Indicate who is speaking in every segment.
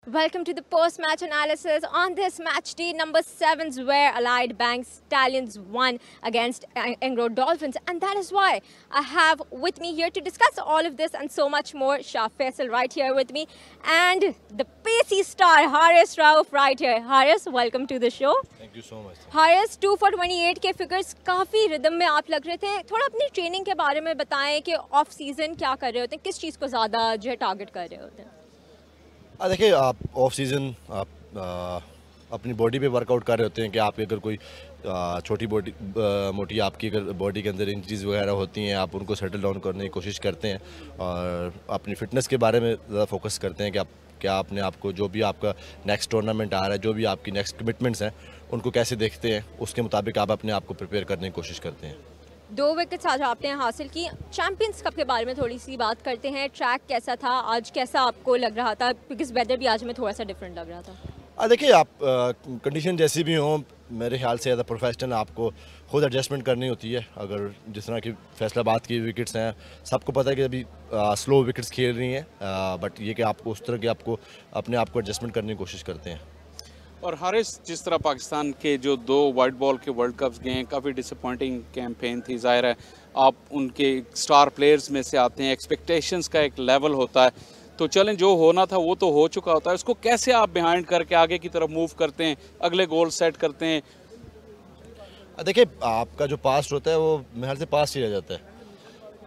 Speaker 1: Welcome to the post-match analysis on this match day number 7, where Allied Bank Stallions won against Angro Dolphins, and that is why I have with me here to discuss all of this and so much more Shah Faisal right here with me, and the pacey star Haris Rauf right here. Haris, welcome to the show.
Speaker 2: Thank you so much.
Speaker 1: Haris, 2 for 28 के figures काफ़ी rhythm में आप लग रहे थे. थोड़ा अपनी training के बारे में बताएं कि ऑफ सीज़न क्या कर रहे होते हैं, किस चीज़ को ज़्यादा जो है टारगेट कर रहे होते हैं.
Speaker 2: देखिए, आप ऑफ सीज़न आप अपनी बॉडी पे वर्कआउट कर रहे होते हैं कि आपकी अगर कोई छोटी बॉडी मोटी आपकी अगर बॉडी के अंदर इंजरीज वगैरह होती हैं, आप उनको सेटल डाउन करने की कोशिश करते हैं और अपनी फ़िटनेस के बारे में ज़्यादा फोकस करते हैं कि आप क्या अपने आप को जो भी आपका नेक्स्ट टूर्नामेंट आ रहा है, जो भी आपकी नेक्स्ट कमिटमेंट्स हैं, उनको कैसे देखते हैं, उसके मुताबिक आप अपने आप को प्रिपेयर करने की कोशिश करते हैं.
Speaker 1: 2 विकेट्स आज आपने हासिल की. चैंपियंस कप के बारे में थोड़ी सी बात करते हैं. ट्रैक कैसा था आज, कैसा आपको लग रहा था, बिकॉज वेदर भी आज में थोड़ा सा डिफरेंट लग रहा था.
Speaker 2: देखिए, आप कंडीशन जैसी भी हो, मेरे ख्याल से एज अ प्रोफेशनल आपको खुद एडजस्टमेंट करनी होती है. अगर जिस तरह की फैसलाबाद की विकेट्स हैं, सबको पता है कि अभी स्लो विकेट्स खेल रही हैं, बट ये कि आपको उस तरह के आपको अपने आप को एडजस्टमेंट करने की कोशिश करते हैं.
Speaker 3: और हारिस, जिस तरह पाकिस्तान के जो 2 वाइट बॉल के वर्ल्ड कप्स गए हैं, काफ़ी डिसअपॉइंटिंग कैंपेन थी. ज़ाहिर है आप उनके स्टार प्लेयर्स में से आते हैं, एक्सपेक्टेशंस का एक लेवल होता है, तो चलें जो होना था वो तो हो चुका होता है. उसको कैसे आप बिहाइंड करके आगे की तरफ मूव करते हैं, अगले गोल सेट करते हैं?
Speaker 2: देखिए, आपका जो पास्ट होता है वो मेरे ख्याल से पास्ट ही रह जाता है.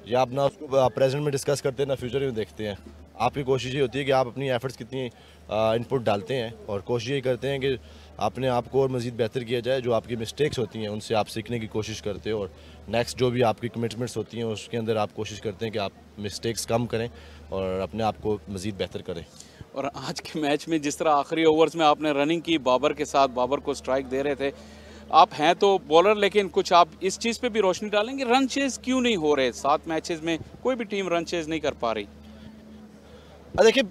Speaker 2: ये आप ना उसको प्रेजेंट में डिस्कस करते हैं ना फ्यूचर में देखते हैं. आपकी कोशिश ये होती है कि आप अपनी एफर्ट्स कितनी इनपुट डालते हैं और कोशिश ये करते हैं कि अपने आप को और मज़ीद बेहतर किया जाए. जो आपकी मिस्टेक्स होती हैं उनसे आप सीखने की कोशिश करते हो और नेक्स्ट जो भी आपकी कमिटमेंट्स होती हैं उसके अंदर आप कोशिश करते हैं कि आप मिस्टेक्स कम करें और अपने आप को मज़ीद बेहतर करें.
Speaker 3: और आज के मैच में जिस तरह आखिरी ओवर्स में आपने रनिंग की बाबर के साथ, बाबर को स्ट्राइक दे रहे थे, आप हैं तो बॉलर, लेकिन कुछ आप इस चीज़ पे भी रोशनी डालेंगे, रन चेज क्यों नहीं हो रहे? 7 मैचेस में कोई भी टीम रन चेज नहीं कर पा रही.
Speaker 2: देखिए,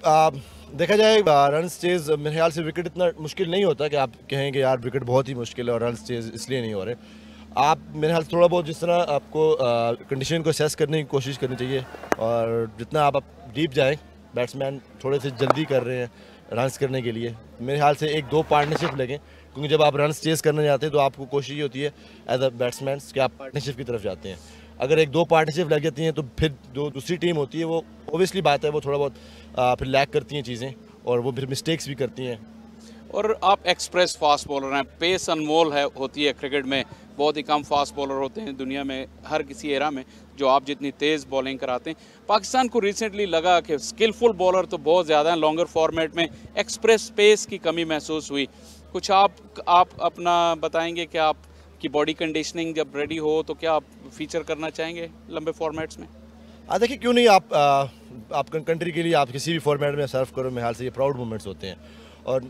Speaker 2: देखा जाए रन चेज मेरे ख्याल से विकेट इतना मुश्किल नहीं होता कि आप कहें कि यार विकेट बहुत ही मुश्किल है और रन चेज इसलिए नहीं हो रहे. आप मेरे ख्याल थोड़ा बहुत जिस तरह आपको कंडीशन को असेस करने की कोशिश करनी चाहिए और जितना आप डीप जाएं, बैट्समैन थोड़े से जल्दी कर रहे हैं रन्स करने के लिए, मेरे ख्याल से 1-2 पार्टनरशिप लगें, क्योंकि जब आप रन्स चेज़ करने जाते हैं तो आपको कोशिश ये होती है एज अ बैट्समैन कि आप पार्टनरशिप की तरफ जाते हैं. अगर 1-2 पार्टनरशिप लग जाती हैं तो फिर जो दूसरी टीम होती है वो ओबियसली बात है वो थोड़ा बहुत फिर लैक करती हैं चीज़ें और वो फिर मिस्टेक्स भी करती हैं.
Speaker 3: और आप एक्सप्रेस फास्ट बॉलर हैं, पेस अनमोल है होती है क्रिकेट में, बहुत ही कम फास्ट बॉलर होते हैं दुनिया में, हर किसी एरा में, जो आप जितनी तेज़ बॉलिंग कराते हैं. पाकिस्तान को रिसेंटली लगा कि स्किलफुल बॉलर तो बहुत ज़्यादा हैं, लॉन्गर फॉर्मेट में एक्सप्रेस पेस की कमी महसूस हुई. कुछ आप अपना बताएंगे कि आपकी बॉडी कंडीशनिंग जब रेडी हो तो क्या आप फीचर करना चाहेंगे लंबे फॉर्मेट्स में?
Speaker 2: देखिए, क्यों नहीं, आप कंट्री के लिए आप किसी भी फॉर्मेट में सर्व करो, मेरे ख्याल से ये प्राउड मोमेंट्स होते हैं. और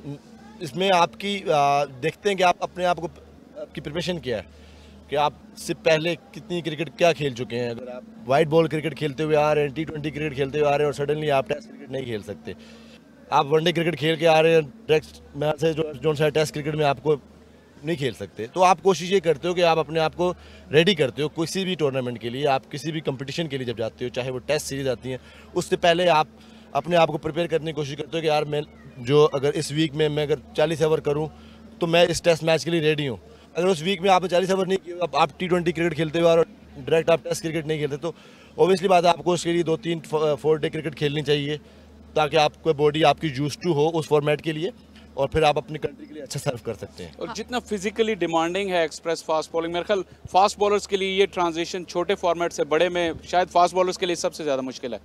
Speaker 2: इसमें आपकी देखते हैं कि आप अपने आप को आपकी प्रिपरेशन क्या है, कि आप से पहले कितनी क्रिकेट क्या खेल चुके हैं. अगर आप वाइट बॉल क्रिकेट खेलते हुए आ रहे हैं, T20 क्रिकेट खेलते हुए आ रहे हैं और सडनली आप टेस्ट क्रिकेट नहीं खेल सकते, आप वनडे क्रिकेट खेल के आ रहे हैं, नेक्स्ट मैच से जो सा टेस्ट क्रिकेट में आपको नहीं खेल सकते, तो आप कोशिश ये करते हो कि आप अपने आप को रेडी करते हो किसी भी टूर्नामेंट के लिए. आप किसी भी कंपटीशन के लिए जब जाते हो, चाहे वो टेस्ट सीरीज आती हैं, उससे पहले आप अपने आप को प्रिपेयर करने की कोशिश करते हो कि यार मैं जो अगर इस वीक में मैं अगर 40 ओवर करूँ तो मैं इस टेस्ट मैच के लिए रेडी हूँ. अगर उस वीक में आपने 40 ओवर नहीं किए, आप T20 क्रिकेट खेलते हुए और डायरेक्ट आप टेस्ट क्रिकेट नहीं खेलते, तो ओबियसली बात है आपको उसके लिए 2-3-4 डे क्रिकेट खेलनी चाहिए ताकि आपको बॉडी आपकी यूज्ड टू हो उस फॉर्मेट के लिए और फिर आप अपनी कंट्री के लिए अच्छा सर्व कर सकते हैं.
Speaker 3: और जितना फिजिकली डिमांडिंग है एक्सप्रेस फास्ट बॉलिंग, मेरे ख्याल फास्ट बॉलर्स के लिए ये ट्रांजिशन छोटे फॉर्मेट से बड़े में शायद फास्ट बॉलर्स के लिए सबसे ज़्यादा मुश्किल है.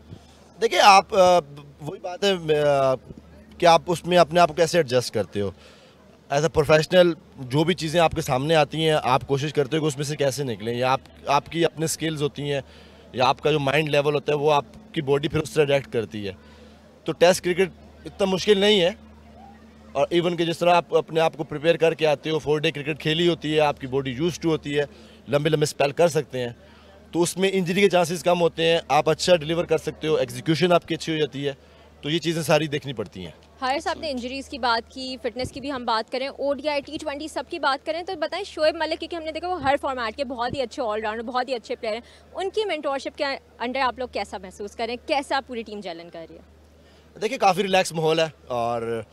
Speaker 2: देखिए, आप वही बात है कि आप उसमें अपने आप को कैसे एडजस्ट करते हो. एज अ प्रोफेशनल जो भी चीज़ें आपके सामने आती हैं आप कोशिश करते हो कि उसमें से कैसे निकलें, या आपकी अपनी स्किल्स होती हैं या आपका जो माइंड लेवल होता है वो आपकी बॉडी फिर उससे रिएक्ट करती है. तो टेस्ट क्रिकेट इतना मुश्किल नहीं है, और इवन कि जिस तरह आप अपने आप को प्रिपेयर करके आते हो, 4 डे क्रिकेट खेली होती है, आपकी बॉडी यूज्ड टू होती है, लंबे लंबे स्पेल कर सकते हैं, तो उसमें इंजरी के चांसेस कम होते हैं, आप अच्छा डिलीवर कर सकते हो, एग्जीक्यूशन आपकी अच्छी हो जाती है. तो ये चीज़ें सारी देखनी पड़ती हैं.
Speaker 1: हारिस, आपने इंजरीज़ की बात की, फिटनेस की भी हम बात करें, ODI T20 सब की बात करें, तो बताएं शोएब मलिक, क्योंकि हमने देखा वो हर फॉर्मेट के बहुत ही अच्छे ऑलराउंडर, बहुत ही अच्छे प्लेयर हैं, उनकी मेंटोरशिप के अंडर आप लोग कैसा महसूस करें, कैसा पूरी टीम जेलन कर रही है?
Speaker 2: देखिए काफ़ी रिलैक्स माहौल है और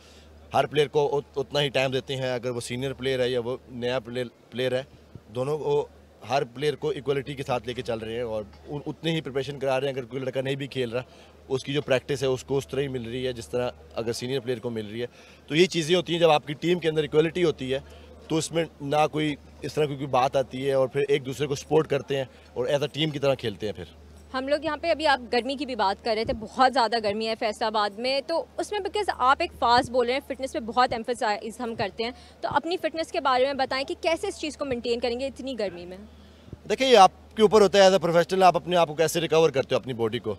Speaker 2: हर प्लेयर को उतना ही टाइम देते हैं, अगर वो सीनियर प्लेयर है या वो नया प्लेयर है, दोनों को हर प्लेयर को इक्वलिटी के साथ लेके चल रहे हैं और उतने ही प्रिपरेशन करा रहे हैं। अगर कोई लड़का नहीं भी खेल रहा, उसकी जो प्रैक्टिस है उसको उस तरह ही मिल रही है जिस तरह अगर सीनियर प्लेयर को मिल रही है। तो ये चीज़ें होती हैं जब आपकी टीम के अंदर इक्वलिटी होती है, तो इसमें ना कोई इस तरह की कोई बात आती है और फिर एक दूसरे को सपोर्ट करते हैं और एज अ टीम की तरह खेलते हैं। फिर
Speaker 1: हम लोग यहाँ पे अभी आप गर्मी की भी बात कर रहे थे, बहुत ज़्यादा गर्मी है फैसलाबाद में, तो उसमें बिकॉज आप एक फास्ट बॉलर हैं, फिटनेस पे बहुत एम्फसाइज हम करते हैं, तो अपनी फिटनेस के बारे में बताएं कि कैसे इस चीज़ को मेंटेन करेंगे इतनी गर्मी में।
Speaker 2: देखिए ये आपके ऊपर होता है एज अ प्रोफेशनल, आप अपने आप को कैसे रिकवर करते हो अपनी बॉडी को,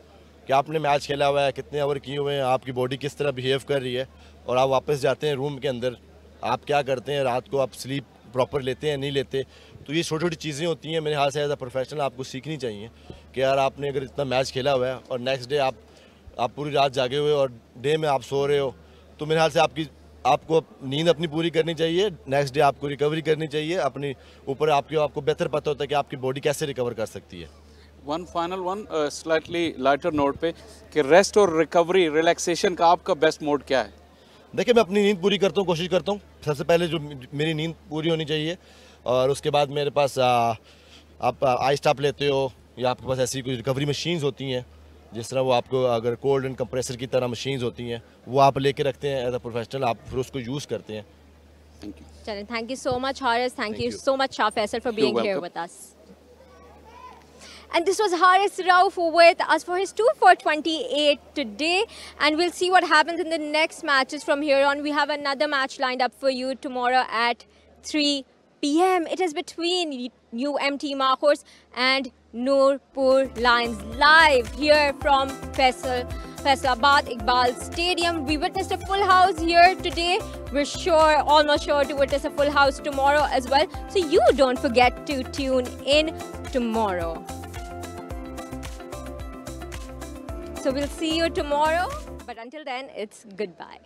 Speaker 2: कि आपने मैच खेला हुआ है, कितने ओवर किए हुए हैं, आपकी बॉडी किस तरह बिहेव कर रही है, और आप वापस जाते हैं रूम के अंदर, आप क्या करते हैं, रात को आप स्लीप प्रॉपर लेते हैं नहीं लेते। तो ये छोटी छोटी चीज़ें होती हैं, मेरे ख्याल से एज अ प्रोफेशनल आपको सीखनी चाहिए कि यार आपने अगर इतना मैच खेला हुआ है और नेक्स्ट डे आप पूरी रात जागे हुए और डे में आप सो रहे हो, तो मेरे ख्याल से आपको नींद अपनी पूरी करनी चाहिए, नेक्स्ट डे आपको रिकवरी करनी चाहिए अपनी ऊपर, आपको बेहतर पता होता है कि आपकी बॉडी कैसे रिकवर कर सकती है।
Speaker 3: One final slightly lighter note पे कि रेस्ट और रिकवरी रिलैक्सेशन का आपका बेस्ट मोड क्या है?
Speaker 2: देखिए मैं अपनी नींद पूरी करता हूँ, कोशिश करता हूँ सबसे पहले जो मेरी नींद पूरी होनी चाहिए, और उसके बाद मेरे पास आप आई स्टॉप लेते हो या आपके पास ऐसी कोई रिकवरी मशीन्स होती हैं, जिस तरह वो आपको अगर कोल्ड एंड कंप्रेसर की तरह मशीन्स होती हैं, वो आप लेके रखते हैं एज अ प्रोफेशनल, आप फिर उसको यूज़ करते हैं।
Speaker 3: Thank you.
Speaker 1: चलें, thank you so much Haris, thank you so much Shah Faisal for being here with us. And this was Haris Rauf with us for his 2 for 28 today. And we'll see what happens in the next matches from here on. We have another match lined up for you tomorrow at 3 p.m. It is between UMT Mahors and Nurpur Lions, live here from Faisalabad Iqbal Stadium. We witnessed a full house here today. We're almost sure to witness a full house tomorrow as well. So you don't forget to tune in tomorrow. So we'll see you tomorrow. But until then, it's goodbye.